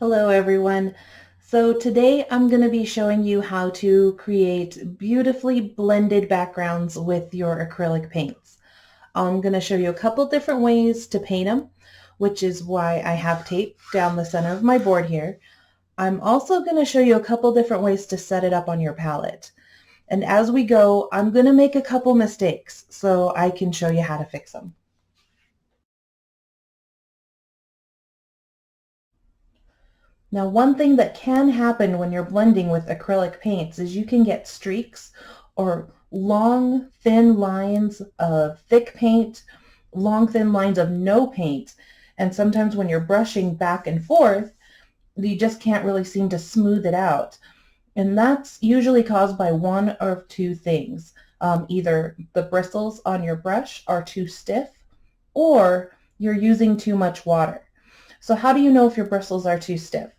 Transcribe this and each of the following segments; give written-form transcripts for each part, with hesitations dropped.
Hello everyone. So today I'm going to be showing you how to create beautifully blended backgrounds with your acrylic paints. I'm going to show you a couple different ways to paint them, which is why I have tape down the center of my board here. I'm also going to show you a couple different ways to set it up on your palette. And as we go, I'm going to make a couple mistakes so I can show you how to fix them. Now, one thing that can happen when you're blending with acrylic paints is you can get streaks or long, thin lines of thick paint, long, thin lines of no paint. And sometimes when you're brushing back and forth, you just can't really seem to smooth it out. And that's usually caused by one of two things. Either the bristles on your brush are too stiff or you're using too much water. So how do you know if your bristles are too stiff?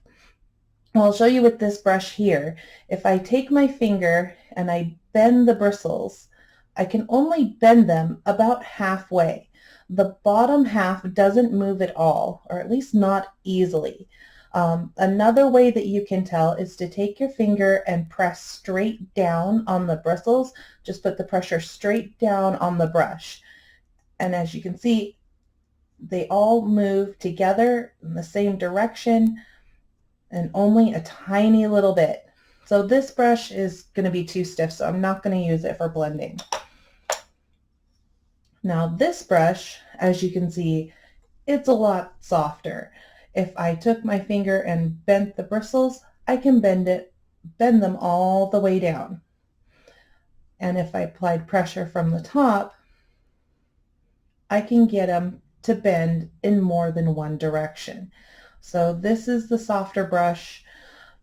I'll show you with this brush here. If I take my finger and I bend the bristles, I can only bend them about halfway. The bottom half doesn't move at all, or at least not easily. Another way that you can tell is to take your finger and press straight down on the bristles. Just put the pressure straight down on the brush. And as you can see, they all move together in the same direction, and only a tiny little bit. So this brush is going to be too stiff, so I'm not going to use it for blending. Now this brush, as you can see, it's a lot softer. If I took my finger and bent the bristles, I can bend them all the way down. And if I applied pressure from the top, I can get them to bend in more than one direction. So this is the softer brush.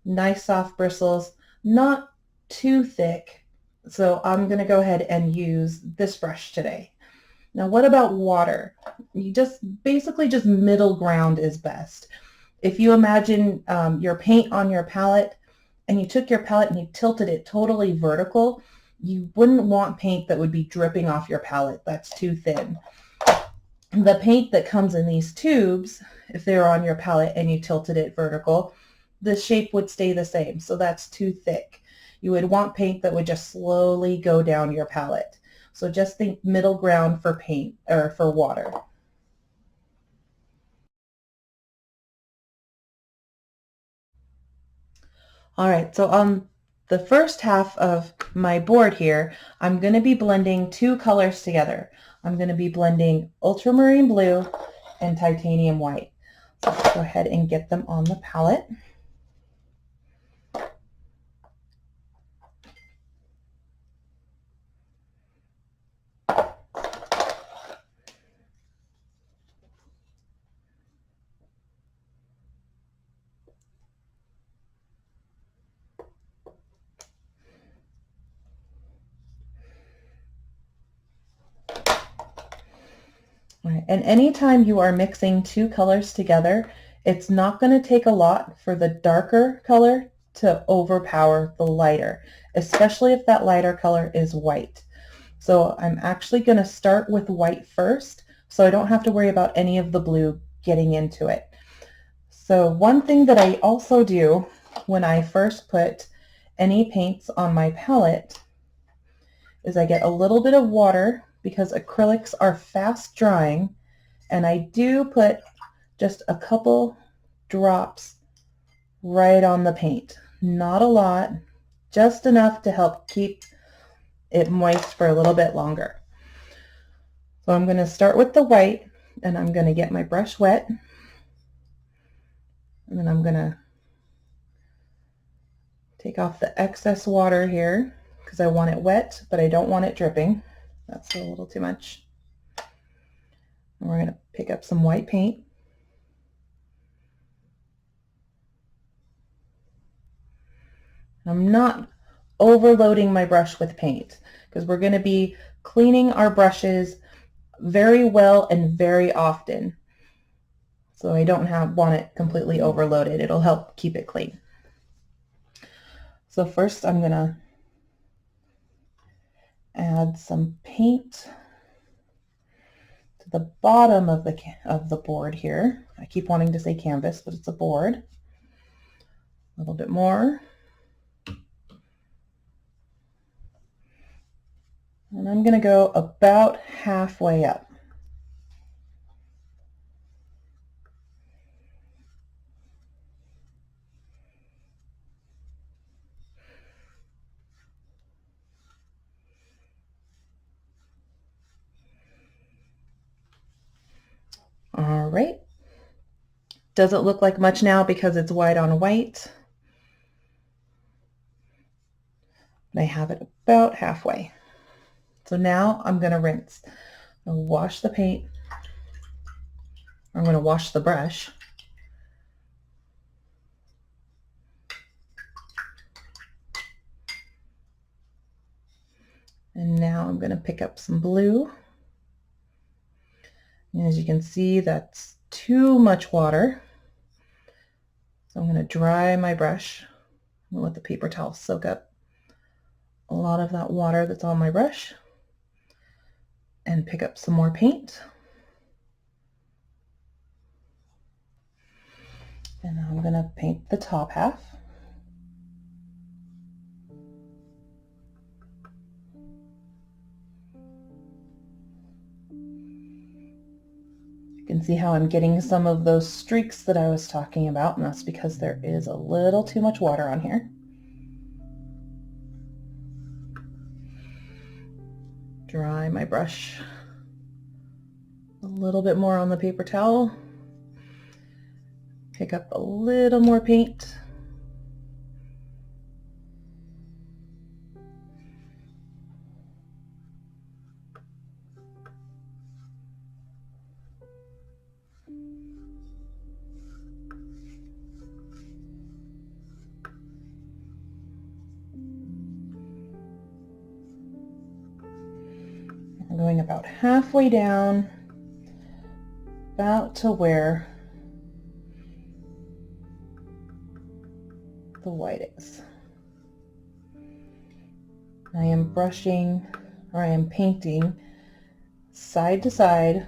Nice soft bristles, not too thick. So I'm going to go ahead and use this brush today. Now what about water? You basically just middle ground is best. If you imagine your paint on your palette and you took your palette and you tilted it totally vertical, you wouldn't want paint that would be dripping off your palette. That's too thin. The paint that comes in these tubes, if they were on your palette and you tilted it vertical, the shape would stay the same, so that's too thick. You would want paint that would just slowly go down your palette. So just think middle ground for paint or for water. All right, so on the first half of my board here, I'm going to be blending two colors together. I'm going to be blending ultramarine blue and titanium white. So let's go ahead and get them on the palette. Right. And anytime you are mixing two colors together, it's not going to take a lot for the darker color to overpower the lighter, especially if that lighter color is white. So I'm actually going to start with white first, so I don't have to worry about any of the blue getting into it. So one thing that I also do when I first put any paints on my palette is I get a little bit of water because acrylics are fast drying, and I do put just a couple drops right on the paint. Not a lot, just enough to help keep it moist for a little bit longer. So I'm going to start with the white, and I'm going to get my brush wet, and then I'm going to take off the excess water here because I want it wet, but I don't want it dripping. That's a little too much. And we're going to pick up some white paint. I'm not overloading my brush with paint because we're going to be cleaning our brushes very well and very often. So I don't want it completely overloaded. It'll help keep it clean. So first I'm going to add some paint to the bottom of the board here. I keep wanting to say canvas, but it's a board. little bit more. And I'm going to go about halfway up. All right. Doesn't look like much now because it's white on white. I have it about halfway. So now I'm going to rinse. I'll wash the paint. I'm going to wash the brush. And now I'm going to pick up some blue. And as you can see, that's too much water. So I'm going to dry my brush. I'm going to let the paper towel soak up a lot of that water that's on my brush and pick up some more paint. And now I'm going to paint the top half. You can see how I'm getting some of those streaks that I was talking about, and that's because there is a little too much water on here. Dry my brush a little bit more on the paper towel. Pick up a little more paint. I'm going about halfway down, about to where the white is. I am brushing, or I am painting side to side,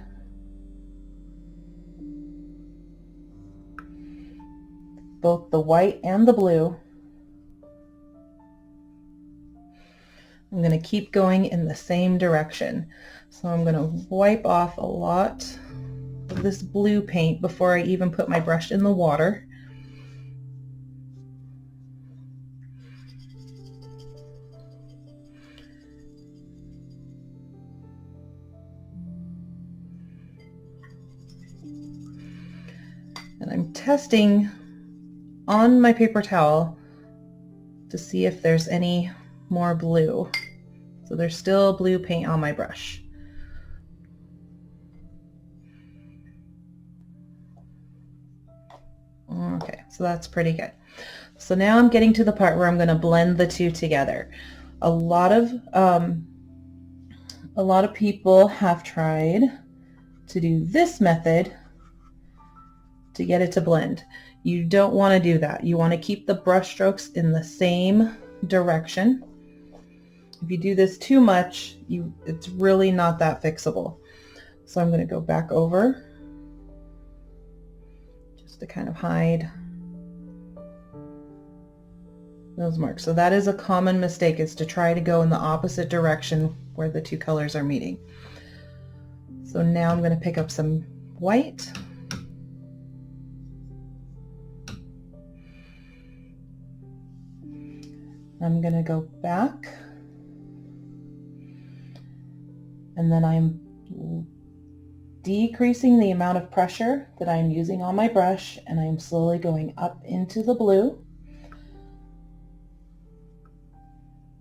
both the white and the blue. I'm going to keep going in the same direction. So I'm going to wipe off a lot of this blue paint before I even put my brush in the water. And I'm testing on my paper towel to see if there's any more blue. So there's still blue paint on my brush. Okay, so that's pretty good. So now I'm getting to the part where I'm going to blend the two together. A lot of people have tried to do this method to get it to blend. You don't want to do that. You want to keep the brush strokes in the same direction. If you do this too much, it's really not that fixable. So I'm going to go back over just to kind of hide those marks. So that is a common mistake, is to try to go in the opposite direction where the two colors are meeting. So now I'm going to pick up some white. I'm going to go back, and then I'm decreasing the amount of pressure that I'm using on my brush, and I'm slowly going up into the blue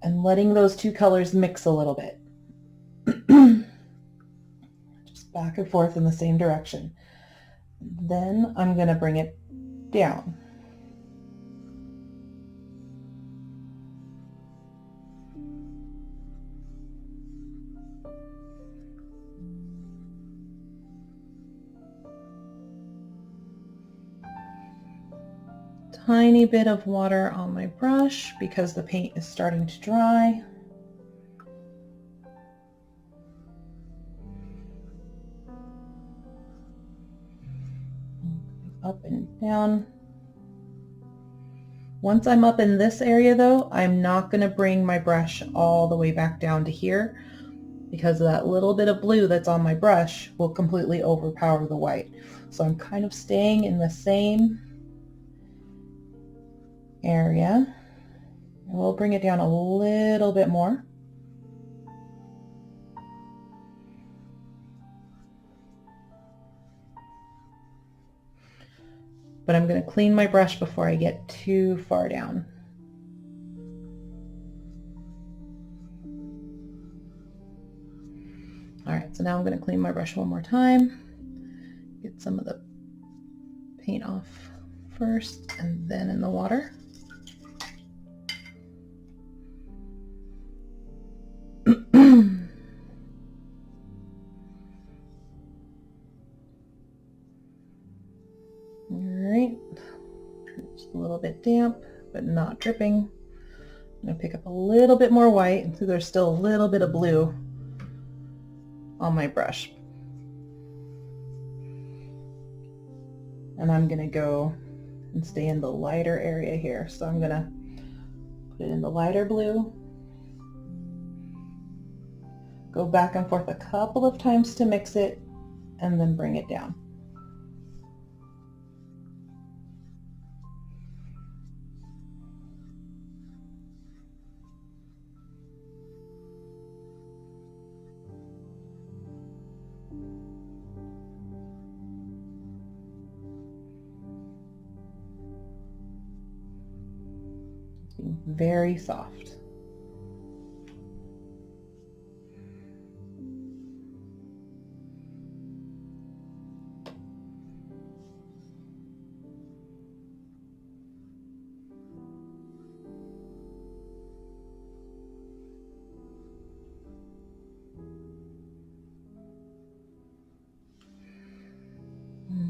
and letting those two colors mix a little bit. Just back and forth in the same direction. Then I'm going to bring it down. Tiny bit of water on my brush because the paint is starting to dry. Up and down. Once I'm up in this area though, I'm not going to bring my brush all the way back down to here, because that little bit of blue that's on my brush will completely overpower the white. So I'm kind of staying in the same area. And we'll bring it down a little bit more. But I'm going to clean my brush before I get too far down. All right, so now I'm going to clean my brush one more time. Get some of the paint off first and then in the water. Alright, just a little bit damp, but not dripping. I'm going to pick up a little bit more white, and so there's still a little bit of blue on my brush. And I'm going to go and stay in the lighter area here. So I'm going to put it in the lighter blue, go back and forth a couple of times to mix it, and then bring it down. Very soft.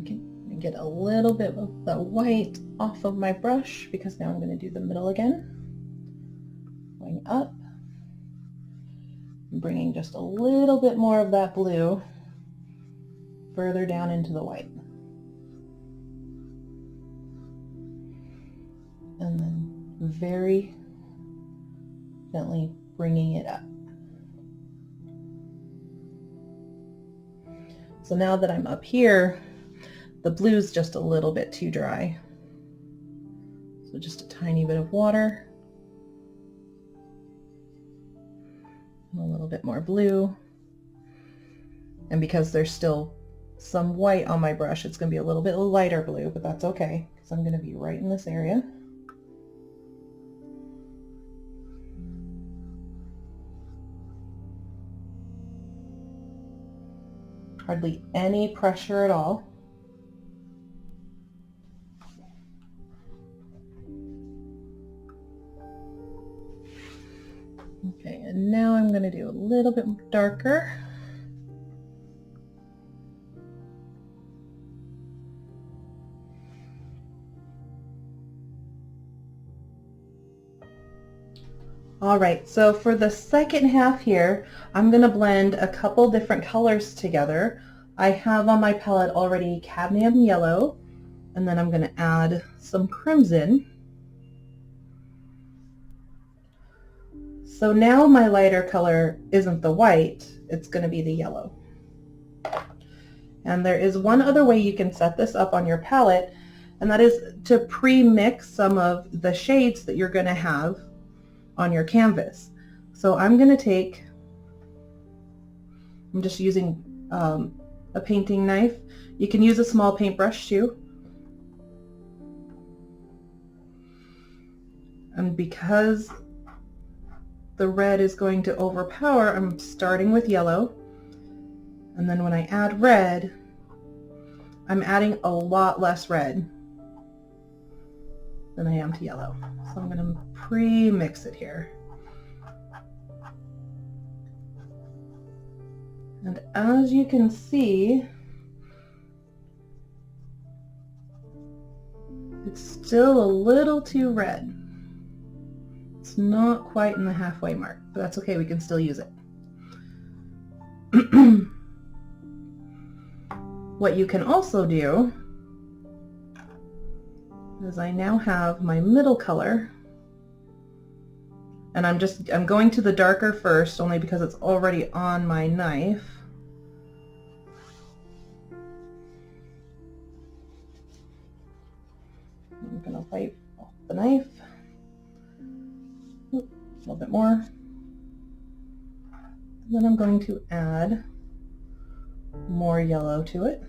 Okay, get a little bit of the white off of my brush, because now I'm going to do the middle again. Going up, and bringing just a little bit more of that blue further down into the white. And then very gently bringing it up. So now that I'm up here, the blue's just a little bit too dry. So just a tiny bit of water. And a little bit more blue. And because there's still some white on my brush, it's going to be a little bit lighter blue, but that's okay, because I'm going to be right in this area. Hardly any pressure at all. Okay, and now I'm going to do a little bit darker. All right, so for the second half here, I'm going to blend a couple different colors together. I have on my palette already cadmium yellow, and then I'm going to add some crimson. So now my lighter color isn't the white, it's going to be the yellow. And there is one other way you can set this up on your palette, and that is to pre-mix some of the shades that you're going to have on your canvas. So I'm just using a painting knife. You can use a small paintbrush too. And because the red is going to overpower, I'm starting with yellow. And then when I add red, I'm adding a lot less red than I am to yellow. So I'm going to pre-mix it here. And as you can see, it's still a little too red. It's not quite in the halfway mark, but that's okay, we can still use it. What you can also do is I now have my middle color, and I'm going to the darker first only because it's already on my knife. I'm going to wipe off the knife. A little bit more. And then I'm going to add more yellow to it.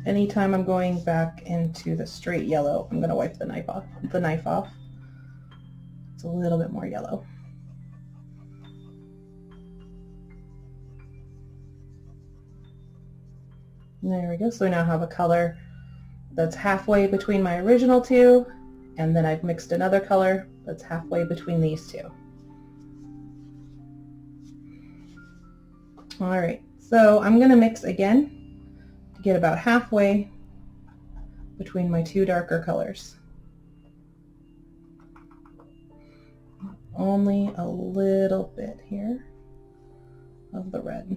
Anytime I'm going back into the straight yellow, I'm going to wipe the knife off. It's a little bit more yellow. And there we go. So I now have a color that's halfway between my original two, and then I've mixed another color that's halfway between these two. All right, so I'm going to mix again to get about halfway between my two darker colors. Only a little bit here of the red.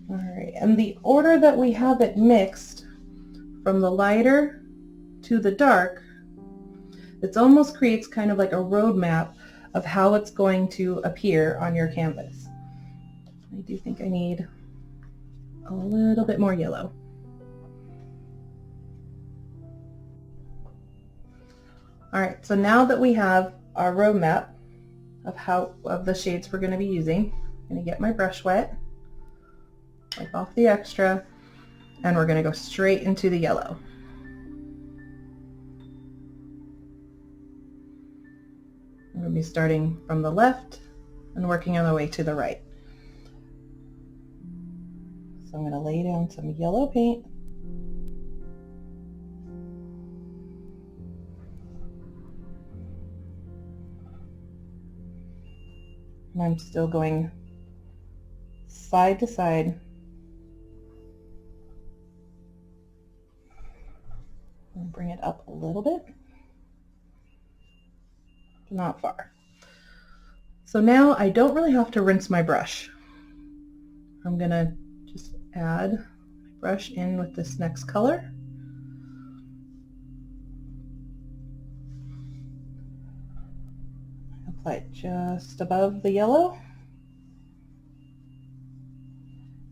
All right, and the order that we have it mixed from the lighter to the dark, it almost creates kind of like a roadmap of how it's going to appear on your canvas. I do think I need a little bit more yellow. All right, so now that we have our roadmap of the shades we're going to be using, I'm going to get my brush wet, wipe off the extra, and we're going to go straight into the yellow. We're going to be starting from the left and working on our way to the right. So I'm going to lay down some yellow paint. And I'm still going side to side. And bring it up a little bit, but not far. So now I don't really have to rinse my brush. I'm going to just add my brush in with this next color. Apply it just above the yellow.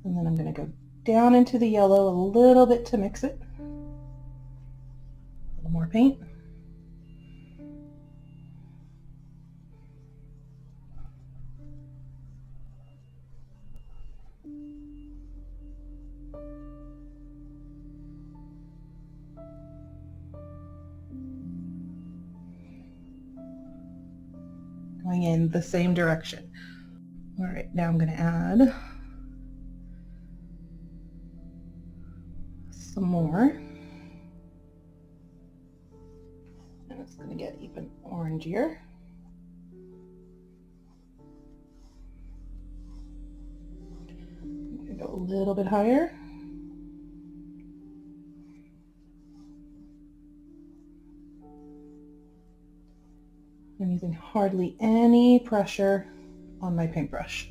And then I'm going to go down into the yellow a little bit to mix it. A little more paint. Going in the same direction. All right, now I'm going to add some more. And it's going to get even orangier. I'm going to go a little bit higher. I'm using hardly any pressure on my paintbrush.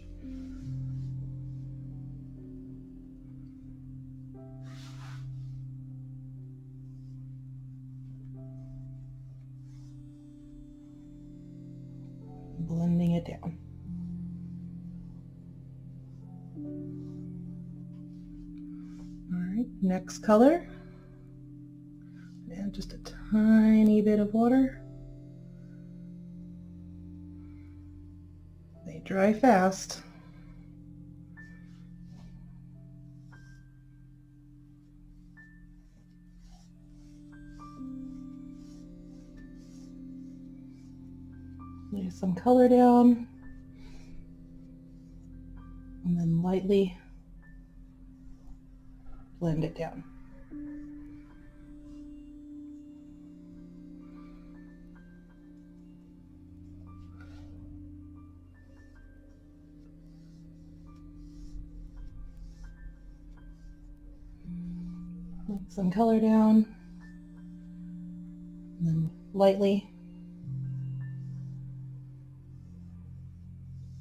Blending it down. All right, next color. And just a tiny bit of water. They dry fast. Lay some color down, and then lightly blend it down. some color down, and then lightly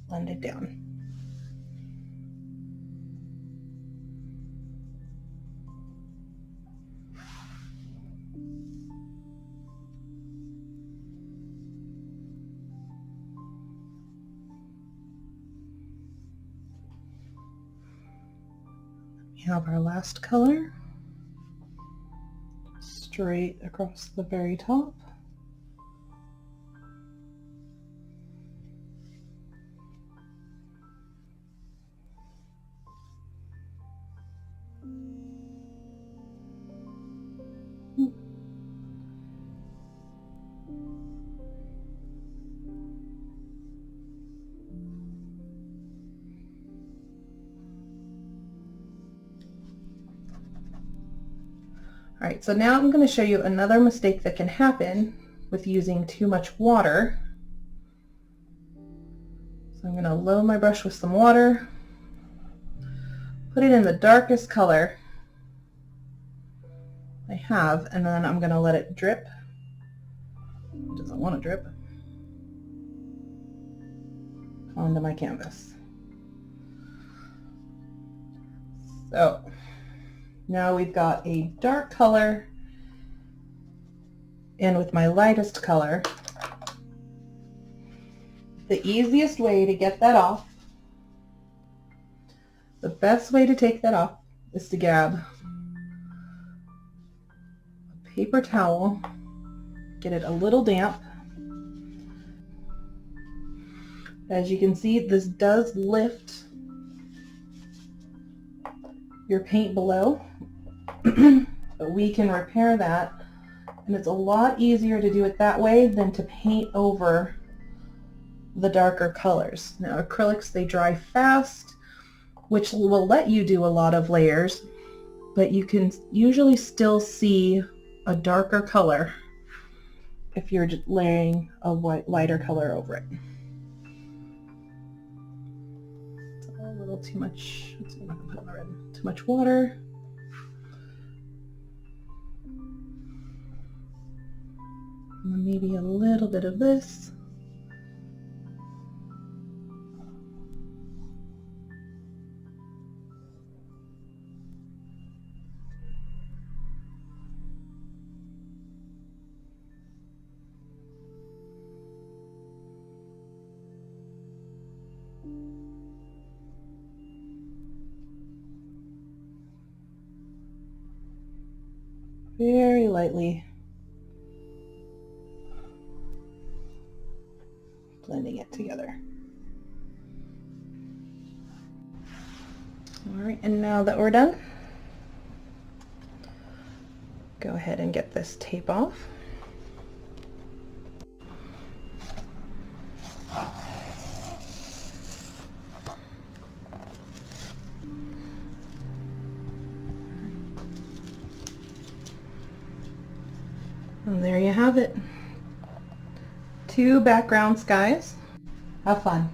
blend it down. We have our last color straight across the very top. All right, so now I'm going to show you another mistake that can happen with using too much water. So I'm going to load my brush with some water, put it in the darkest color I have, and then I'm going to let it drip. It doesn't want to drip onto my canvas. So now we've got a dark color, and with my lightest color, the easiest way to get that off, the best way to take that off, is to grab a paper towel, get it a little damp. As you can see, this does lift your paint below, but we can repair that, and it's a lot easier to do it that way than to paint over the darker colors. Now acrylics, they dry fast, which will let you do a lot of layers, but you can usually still see a darker color if you're just layering a lighter color over it. It's a little too much. I'm not gonna put my red. Too much water. And then maybe a little bit of this. Very lightly blending it together. All right, and now that we're done, go ahead and get this tape off. And there you have it. 2 background skies. Have fun.